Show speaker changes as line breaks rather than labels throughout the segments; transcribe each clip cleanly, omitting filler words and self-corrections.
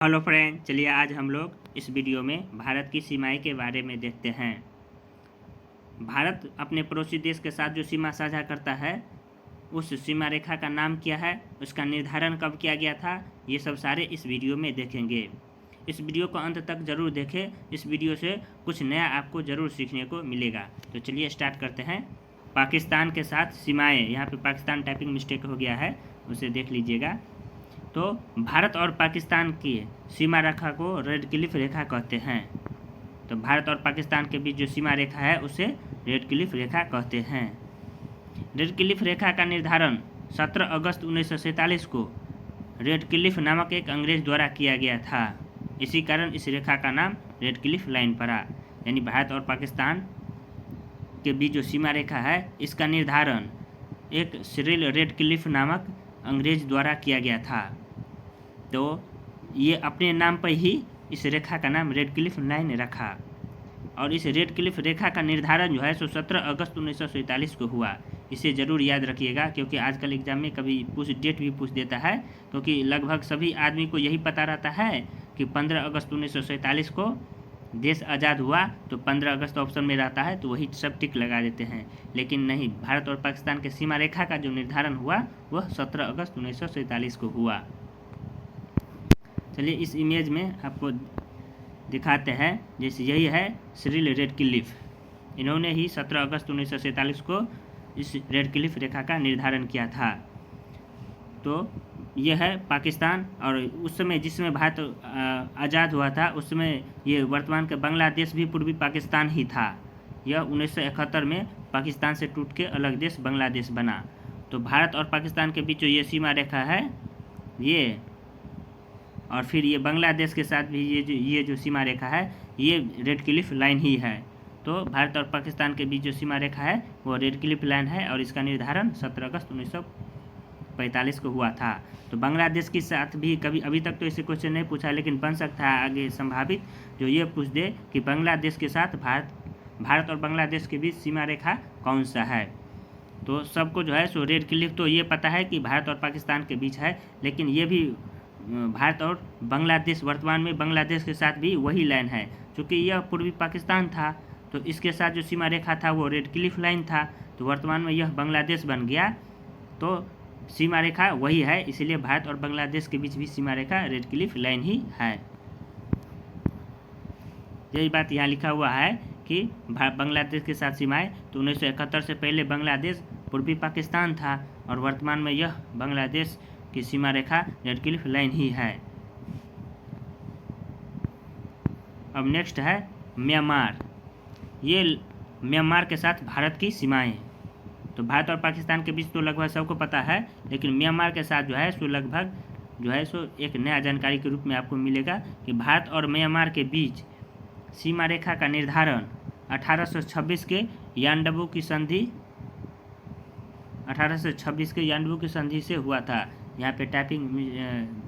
Hello friend, चलिए आज हम लोग इस वीडियो में भारत की सीमाएं के बारे में देखते हैं। भारत अपने पड़ोसी देश के साथ जो सीमा साझा करता है उस सीमा रेखा का नाम क्या है, उसका निर्धारण कब किया गया था, ये सब सारे इस वीडियो में देखेंगे। इस वीडियो को अंत तक ज़रूर देखें, इस वीडियो से कुछ नया आपको ज़रूर सीखने को मिलेगा। तो चलिए स्टार्ट करते हैं। पाकिस्तान के साथ सीमाएँ, यहाँ पे पाकिस्तान टाइपिंग मिस्टेक हो गया है, उसे देख लीजिएगा। तो भारत और पाकिस्तान की सीमा रेखा को रेड क्लिफ रेखा कहते हैं। तो भारत और पाकिस्तान के बीच जो सीमा रेखा है उसे रेड क्लिफ रेखा कहते हैं। रेड क्लिफ रेखा का निर्धारण 17 अगस्त 1947 को रेड क्लिफ नामक एक अंग्रेज द्वारा किया गया था। इसी कारण इस रेखा का नाम रेड क्लिफ लाइन पड़ा। यानी भारत और पाकिस्तान के बीच जो सीमा रेखा है इसका निर्धारण एक सिरिल रेड क्लिफ नामक अंग्रेज द्वारा किया गया था। तो ये अपने नाम पर ही इस रेखा का नाम रेड क्लिफ लाइन रखा। और इस रेड क्लिफ रेखा का निर्धारण जो है 17 अगस्त 1947 को हुआ। इसे ज़रूर याद रखिएगा, क्योंकि आजकल एग्जाम में कभी डेट भी पूछ देता है। क्योंकि लगभग सभी आदमी को यही पता रहता है कि 15 अगस्त 1947 को देश आज़ाद हुआ, तो 15 अगस्त ऑप्शन में रहता है, तो वही सब टिक लगा देते हैं। लेकिन नहीं, भारत और पाकिस्तान के सीमा रेखा का जो निर्धारण हुआ वह 17 अगस्त 1947 को हुआ। चलिए इस इमेज में आपको दिखाते हैं। जैसे यही है सिरिल रेड क्लिफ, इन्होंने ही 17 अगस्त 1947 को इस रेड क्लिफ रेखा का निर्धारण किया था। तो यह है पाकिस्तान, और उस समय जिस समय भारत आज़ाद हुआ था उस समय ये वर्तमान के बांग्लादेश भी पूर्वी पाकिस्तान ही था। यह 1971 में पाकिस्तान से टूट के अलग देश बांग्लादेश बना। तो भारत और पाकिस्तान के बीच जो ये सीमा रेखा है ये, और फिर ये बांग्लादेश के साथ भी ये जो सीमा रेखा है ये रेड क्लिफ लाइन ही है। तो भारत और पाकिस्तान के बीच जो सीमा रेखा है वो रेड क्लिफ लाइन है, और इसका निर्धारण 17 अगस्त 1945 को हुआ था। तो बांग्लादेश के साथ भी कभी अभी तक तो इसे क्वेश्चन नहीं पूछा, लेकिन बन सकता है आगे संभावित जो ये पूछ दे कि बांग्लादेश के साथ भारत और बांग्लादेश के बीच सीमा रेखा कौन सा है। तो सबको जो है सो रेड क्लिफ तो ये पता है कि भारत और पाकिस्तान के बीच है, लेकिन ये भी भारत और बांग्लादेश, वर्तमान में बांग्लादेश के साथ भी वही लाइन है। चूँकि यह पूर्वी पाकिस्तान था तो इसके साथ जो सीमा रेखा था वो रेड क्लिफ लाइन था। तो वर्तमान में यह बांग्लादेश बन गया, तो सीमा रेखा वही है, इसलिए भारत और बांग्लादेश के बीच भी सीमा रेखा रेड क्लिफ लाइन ही है। यही बात यहाँ लिखा हुआ है कि बांग्लादेश के साथ सीमाएं, तो 1971 से पहले बांग्लादेश पूर्वी पाकिस्तान था, और वर्तमान में यह बांग्लादेश की सीमा रेखा रेड क्लिफ लाइन ही है। अब नेक्स्ट है म्यांमार। ये म्यांमार के साथ भारत की सीमाएं। तो भारत और पाकिस्तान के बीच तो लगभग सबको पता है, लेकिन म्यांमार के साथ जो है सो लगभग जो है सो एक नया जानकारी के रूप में आपको मिलेगा कि भारत और म्यांमार के बीच सीमा रेखा का निर्धारण 1826 के यानडबू की संधि 1826 के यानडबू की संधि से हुआ था। यहाँ पे टाइपिंग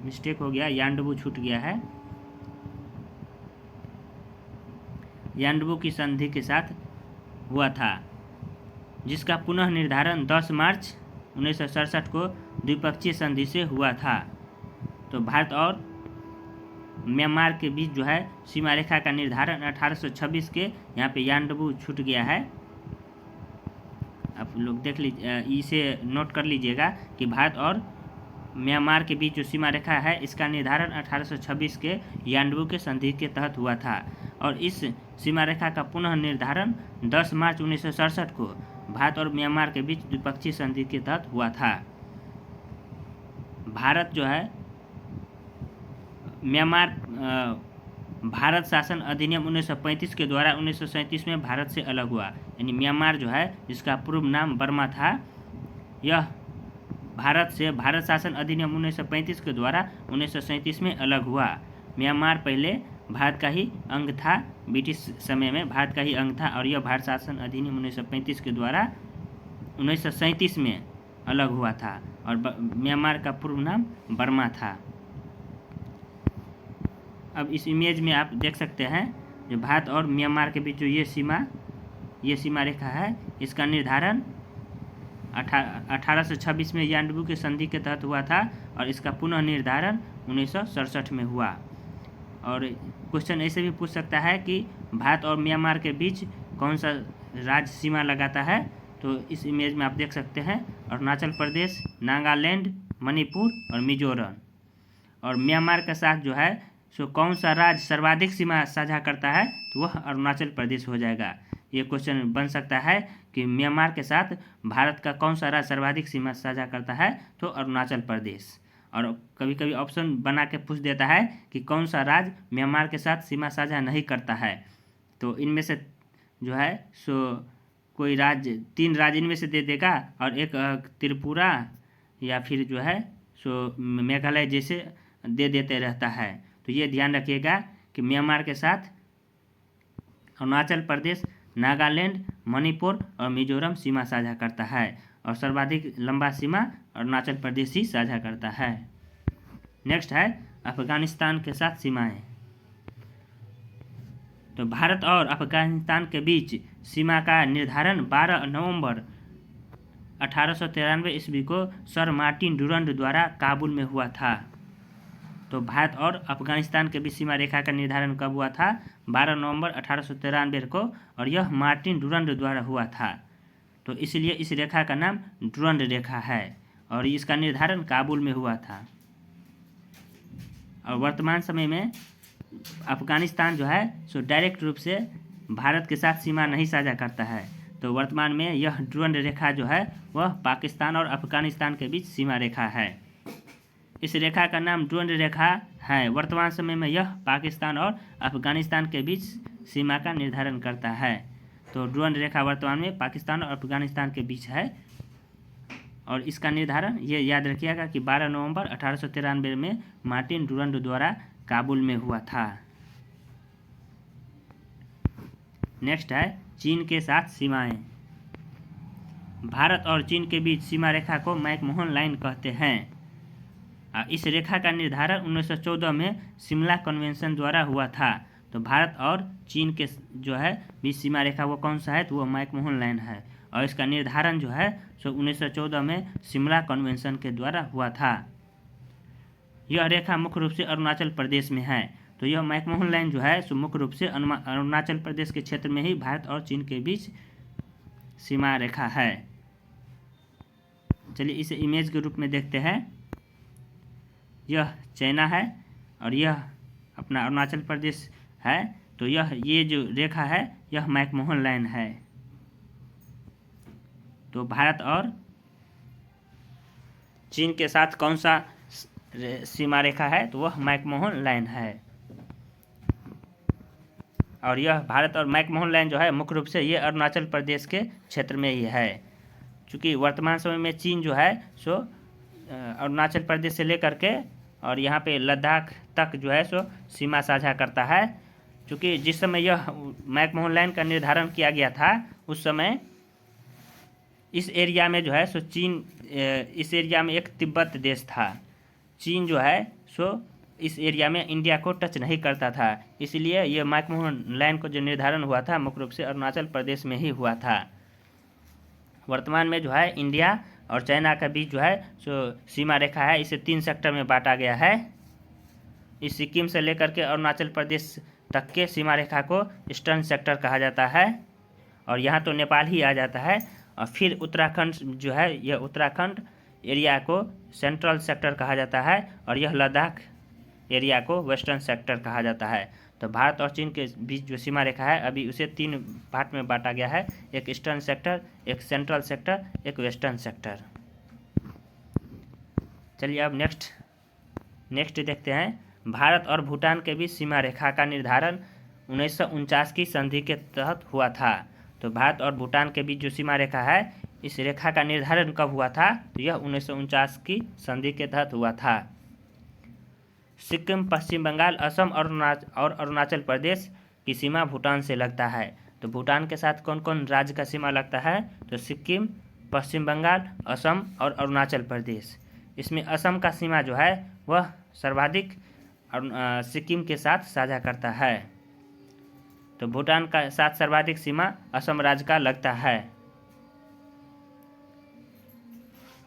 मिस्टेक हो गया, यानडबू छूट गया है। यानडबू की संधि के साथ हुआ था, जिसका पुनः निर्धारण 10 मार्च 1967 को द्विपक्षीय संधि से हुआ था। तो भारत और म्यांमार के बीच जो है सीमा रेखा का निर्धारण 1826 के, यहाँ पे यानडबू छूट गया है, आप लोग देख लीजिए, इसे नोट कर लीजिएगा कि भारत और म्यांमार के बीच जो सीमा रेखा है इसका निर्धारण 1826 के यानडबू के संधि के तहत हुआ था। और इस सीमा रेखा का पुनः निर्धारण 10 मार्च 1967 को भारत और म्यांमार के बीच द्विपक्षीय संधि के तहत हुआ था। भारत जो है म्यांमार भारत शासन अधिनियम 1935 के द्वारा 1937 में भारत से अलग हुआ। यानी म्यांमार जो है जिसका पूर्व नाम बर्मा था, यह भारत शासन अधिनियम 1935 के द्वारा 1937 में अलग हुआ। म्यांमार पहले भारत का ही अंग था, ब्रिटिश समय में भारत का ही अंग था, और यह भारत शासन अधिनियम 1935 के द्वारा 1937 में अलग हुआ था, और म्यांमार का पूर्व नाम बर्मा था। अब इस इमेज में आप देख सकते हैं जो भारत और म्यांमार के बीच जो ये सीमा रेखा है इसका निर्धारण 1826 में यानडबू की संधि के तहत हुआ था, और इसका पुनः निर्धारण 1967 में हुआ। और क्वेश्चन ऐसे भी पूछ सकता है कि भारत और म्यांमार के बीच कौन सा राज्य सीमा लगाता है। तो इस इमेज में आप देख सकते हैं अरुणाचल प्रदेश, नागालैंड, मणिपुर और मिजोरम। और म्यांमार के साथ जो है सो कौन सा राज्य सर्वाधिक सीमा साझा करता है, तो वह अरुणाचल प्रदेश हो जाएगा। ये क्वेश्चन बन सकता है कि म्यांमार के साथ भारत का कौन सा राज्य सर्वाधिक सीमा साझा करता है, तो अरुणाचल प्रदेश। और कभी कभी ऑप्शन बना के पूछ देता है कि कौन सा राज्य म्यांमार के साथ सीमा साझा नहीं करता है। तो इनमें से जो है सो कोई राज्य, 3 राज्य इनमें से दे देगा और एक त्रिपुरा या फिर जो है सो मेघालय जैसे दे देते रहता है। तो ये ध्यान रखिएगा कि म्यांमार के साथ अरुणाचल प्रदेश, नागालैंड, मणिपुर और मिजोरम सीमा साझा करता है और सर्वाधिक लंबा सीमा अरुणाचल प्रदेश ही साझा करता है। नेक्स्ट है अफगानिस्तान के साथ सीमाएं। तो भारत और अफगानिस्तान के बीच सीमा का निर्धारण 12 नवंबर 1893 ईस्वी को सर मार्टिन डुरंड द्वारा काबुल में हुआ था। तो भारत और अफगानिस्तान के बीच सीमा रेखा का निर्धारण कब हुआ था? 12 नवंबर 1893 को, और यह मार्टिन डुरंड द्वारा हुआ था। तो इसलिए इस रेखा का नाम डुरंड रेखा है और इसका निर्धारण काबुल में हुआ था। और वर्तमान समय में अफगानिस्तान जो है सो डायरेक्ट रूप से भारत के साथ सीमा नहीं साझा करता है। तो वर्तमान में यह डुरंड रेखा जो है वह पाकिस्तान और अफगानिस्तान के बीच सीमा रेखा है। इस रेखा का नाम डुरंड रेखा है। वर्तमान समय में यह पाकिस्तान और अफगानिस्तान के बीच सीमा का निर्धारण करता है। तो डुरंड रेखा वर्तमान में पाकिस्तान और अफगानिस्तान के बीच है और इसका निर्धारण ये याद रखिएगा कि 12 नवंबर 1893 में मार्टिन डुरंड द्वारा काबुल में हुआ था। नेक्स्ट है चीन के साथ सीमाएं। भारत और चीन के बीच सीमा रेखा को मैकमोहन लाइन कहते हैं। इस रेखा का निर्धारण 1914 में शिमला कन्वेंशन द्वारा हुआ था। तो भारत और चीन के जो है बीच सीमा रेखा वो कौन सा है, तो वो मैकमोहन लाइन है और इसका निर्धारण जो है सो 1914 में शिमला कन्वेंशन के द्वारा हुआ था। यह रेखा मुख्य रूप से अरुणाचल प्रदेश में है। तो यह मैकमोहन लाइन जो है सो मुख्य रूप से अरुणाचल प्रदेश के क्षेत्र में ही भारत और चीन के बीच सीमा रेखा है। चलिए इसे इमेज के रूप में देखते हैं। यह चाइना है और यह अपना अरुणाचल प्रदेश है। तो ये जो रेखा है यह मैकमोहन लाइन है। तो भारत और चीन के साथ कौन सा सीमा रेखा है, तो वह मैकमोहन लाइन है। और यह भारत और मैकमोहन लाइन जो है मुख्य रूप से ये अरुणाचल प्रदेश के क्षेत्र में ही है। चूँकि वर्तमान समय में चीन जो है सो अरुणाचल प्रदेश से लेकर के और यहाँ पे लद्दाख तक जो है सो सीमा साझा करता है। चूँकि जिस समय यह मैकमोहन लाइन का निर्धारण किया गया था उस समय इस एरिया में जो है सो चीन, इस एरिया में एक तिब्बत देश था। चीन जो है सो इस एरिया में इंडिया को टच नहीं करता था, इसलिए ये मैकमोहन लाइन को जो निर्धारण हुआ था मुख्य रूप से अरुणाचल प्रदेश में ही हुआ था। वर्तमान में जो है इंडिया और चाइना के बीच जो है सो सीमा रेखा है, इसे 3 सेक्टर में बांटा गया है। इस सिक्किम से लेकर के अरुणाचल प्रदेश तक के सीमा रेखा को ईस्टर्न सेक्टर कहा जाता है और यहाँ तो नेपाल ही आ जाता है। और फिर उत्तराखंड जो है यह उत्तराखंड एरिया को सेंट्रल सेक्टर कहा जाता है और यह लद्दाख एरिया को वेस्टर्न सेक्टर कहा जाता है। तो भारत और चीन के बीच जो सीमा रेखा है अभी उसे 3 पार्ट में बांटा गया है, एक ईस्टर्न सेक्टर, एक सेंट्रल सेक्टर, एक वेस्टर्न सेक्टर। चलिए अब नेक्स्ट देखते हैं। भारत और भूटान के बीच सीमा रेखा का निर्धारण 1949 की संधि के तहत हुआ था। तो भारत और भूटान के बीच जो सीमा रेखा है इस रेखा का निर्धारण कब हुआ था, तो यह 1949 की संधि के तहत हुआ था। सिक्किम, पश्चिम बंगाल, असम और अरुणाचल प्रदेश की सीमा भूटान से लगता है। तो भूटान के साथ कौन कौन राज्य का सीमा लगता है, तो सिक्किम, पश्चिम बंगाल, असम और अरुणाचल प्रदेश। इसमें असम का सीमा जो है वह सर्वाधिक सिक्किम के साथ साझा करता है। तो भूटान का साथ सर्वाधिक सीमा असम राज्य का लगता है।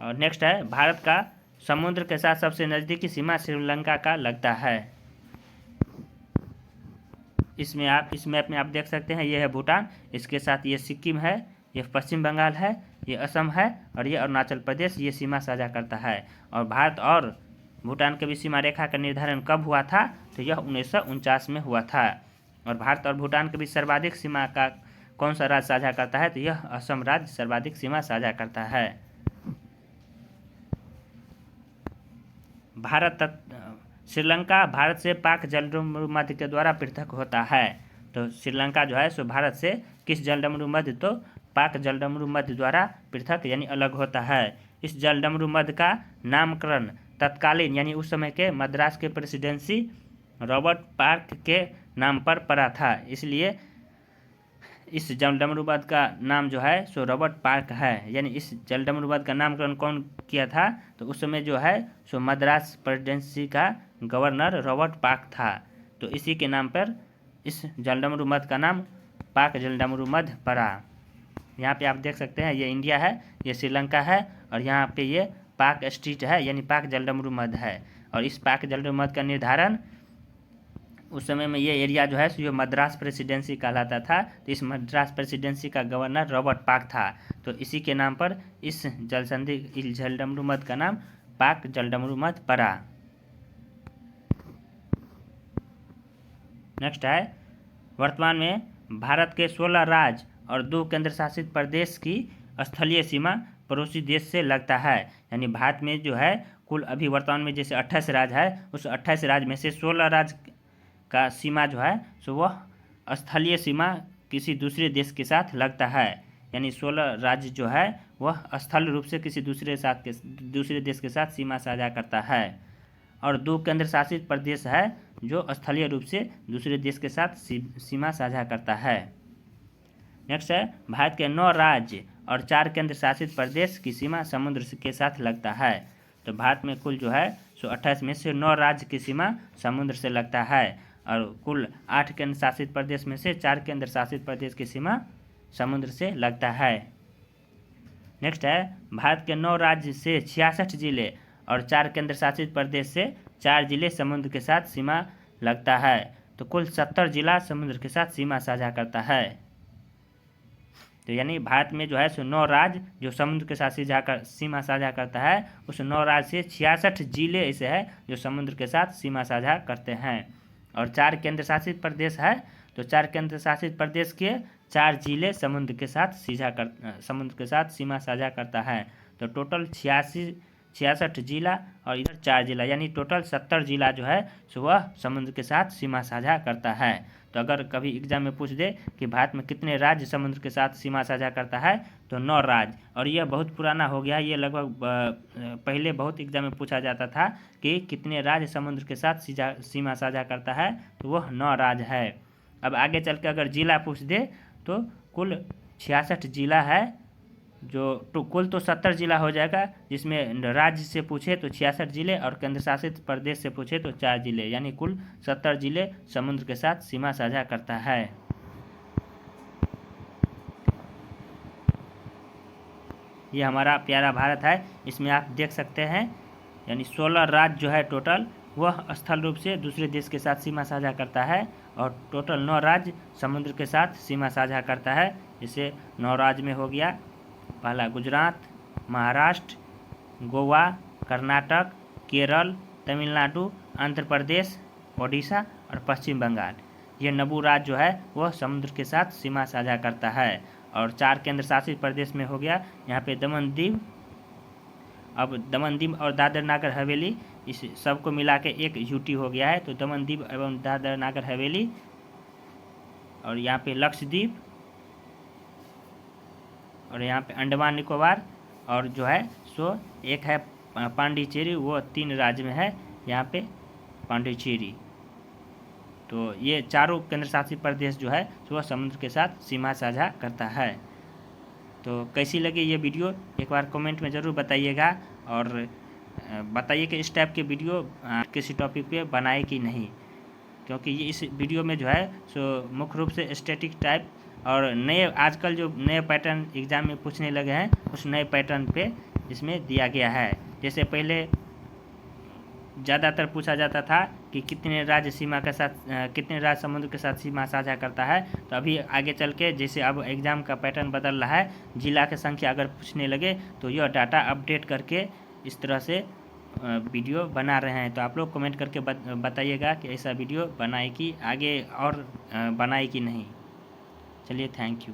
और नेक्स्ट है भारत का समुद्र के साथ सबसे नज़दीकी सीमा श्रीलंका का लगता है। इसमें आप इस मैप में आप देख सकते हैं, ये है भूटान, इसके साथ ये सिक्किम है, ये पश्चिम बंगाल है, ये असम है और ये अरुणाचल प्रदेश, ये सीमा साझा करता है। और भारत और भूटान के बीच सीमा रेखा का निर्धारण कब हुआ था? तो यह 1949 में हुआ था। और भारत और भूटान के बीच सर्वाधिक सीमा का कौन सा राज्य साझा करता है? तो यह असम राज्य सर्वाधिक सीमा साझा करता है। श्रीलंका भारत से पाक जलडमरू मध्य के द्वारा पृथक होता है। तो श्रीलंका जो है सो भारत से किस जलडमरू मध्य? तो पाक जलडमरू मध्य द्वारा पृथक यानी अलग होता है। इस जलडमरू मध्य का नामकरण तत्कालीन यानी उस समय के मद्रास के प्रेसिडेंसी रॉबर्ट पार्क के नाम पर पड़ा था, इसलिए इस जलडमरू मध्य का नाम जो है सो रॉबर्ट पार्क है। यानी इस जलडमरू मध्य का नामकरण कौन किया था? तो उस समय जो है सो मद्रास प्रेसिडेंसी का गवर्नर रॉबर्ट पार्क था। तो इसी के नाम पर इस जलडमरू मध्य का नाम पाक जलडमरू मध्य पड़ा। यहाँ पे आप देख सकते हैं, ये इंडिया है, ये श्रीलंका है और यहाँ पे ये पाक स्ट्रीट है यानी पाक जलडमरू मध्य है। और इस पाक जलडमरू मध्य का निर्धारण उस समय में ये एरिया जो है सो ये मद्रास प्रेसिडेंसी कहलाता था। तो इस मद्रास प्रेसिडेंसी का गवर्नर रॉबर्ट पार्क था। तो इसी के नाम पर इस जलडमरू मध्य का नाम पाक जलडमरू मध्य पड़ा। नेक्स्ट है, वर्तमान में भारत के 16 राज्य और 2 केंद्र शासित प्रदेश की स्थलीय सीमा पड़ोसी देश से लगता है। यानी भारत में जो है कुल अभी वर्तमान में जैसे 28 राज्य है, उस 28 राज्य में से 16 राज्य का सीमा जो है सो वह स्थलीय सीमा किसी दूसरे देश के साथ लगता है। यानी 16 राज्य जो है वह स्थल रूप से किसी दूसरे देश के साथ सीमा साझा करता है। और 2 केंद्र शासित प्रदेश है जो स्थलीय रूप से दूसरे देश के साथ सीमा साझा करता है। नेक्स्ट है, भारत के 9 राज्य और 4 केंद्र शासित प्रदेश की सीमा समुद्र के साथ लगता है। तो भारत में कुल जो है सो 28 में से 9 राज्य की सीमा समुद्र से लगता है और कुल 8 केंद्र शासित प्रदेश में से 4 केंद्र शासित प्रदेश की सीमा समुद्र से लगता है। नेक्स्ट है, भारत के 9 राज्य से 66 जिले और 4 केंद्र शासित प्रदेश से 4 जिले समुद्र के साथ सीमा लगता है। तो कुल 70 जिला समुद्र के साथ सीमा साझा करता है। तो यानी भारत में जो है सो 9 राज्य जो समुद्र के साथ सीमा साझा करता है, उस 9 राज्य से 66 जिले ऐसे हैं जो समुद्र के साथ सीमा साझा करते हैं। और 4 केंद्र शासित प्रदेश है, तो 4 केंद्र शासित प्रदेश के 4 जिले समुद्र के साथ सीमा साझा करता है। तो टोटल 66 जिला और इधर 4 जिला यानी टोटल 70 जिला जो है सो वह समुद्र के साथ सीमा साझा करता है। तो अगर कभी एग्जाम में पूछ दे कि भारत में कितने राज्य समुद्र के साथ सीमा साझा करता है, तो 9 राज्य। और यह बहुत पुराना हो गया, ये लगभग पहले बहुत एग्जाम में पूछा जाता था कि कितने राज्य समुद्र के साथ सीमा साझा करता है, तो वह 9 राज्य है। अब आगे चल के अगर जिला पूछ दे तो कुल 66 जिला है, जो कुल तो 70 जिला हो जाएगा, जिसमें राज्य से पूछे तो 66 जिले और केंद्र शासित प्रदेश से पूछे तो 4 जिले, यानी कुल 70 जिले समुद्र के साथ सीमा साझा करता है। ये हमारा प्यारा भारत है, इसमें आप देख सकते हैं यानी 16 राज्य जो है टोटल वह स्थल रूप से दूसरे देश के साथ सीमा साझा करता है और टोटल 9 राज्य समुद्र के साथ सीमा साझा करता है। जैसे 9 राज्य में हो गया पहला गुजरात, महाराष्ट्र, गोवा, कर्नाटक, केरल, तमिलनाडु, आंध्र प्रदेश, ओडिशा और पश्चिम बंगाल। ये 9 राज्य जो है वह समुद्र के साथ सीमा साझा करता है। और 4 केंद्र शासित प्रदेश में हो गया यहाँ पे दमन दीव, अब दमन दीव और दादर नागर हवेली, इस सबको मिला के एक यूटी हो गया है। तो दमन दीव एवं दादर नागर हवेली, और यहाँ पे लक्षद्वीप, और यहाँ पे अंडमान निकोबार, और जो है सो एक है पांडिचेरी, वो 3 राज्य में है यहाँ पे पांडिचेरी। तो ये चारों केंद्र शासित प्रदेश जो है वह समुद्र के साथ सीमा साझा करता है। तो कैसी लगी ये वीडियो एक बार कमेंट में ज़रूर बताइएगा और बताइए कि इस टाइप के वीडियो किसी टॉपिक पे बनाए कि नहीं, क्योंकि ये इस वीडियो में जो है सो मुख्य रूप से स्टैटिक टाइप और नए आजकल जो नए पैटर्न एग्ज़ाम में पूछने लगे हैं उस नए पैटर्न पे इसमें दिया गया है। जैसे पहले ज़्यादातर पूछा जाता था कि कितने राज्य सीमा के साथ कितने राज्य समुद्र के साथ सीमा साझा करता है। तो अभी आगे चल के जैसे अब एग्ज़ाम का पैटर्न बदल रहा है, जिला की संख्या अगर पूछने लगे तो यह डाटा अपडेट करके इस तरह से वीडियो बना रहे हैं। तो आप लोग कमेंट करके बताइएगा कि ऐसा वीडियो बनाए कि आगे और बनाए कि नहीं। चलिए, थैंक यू।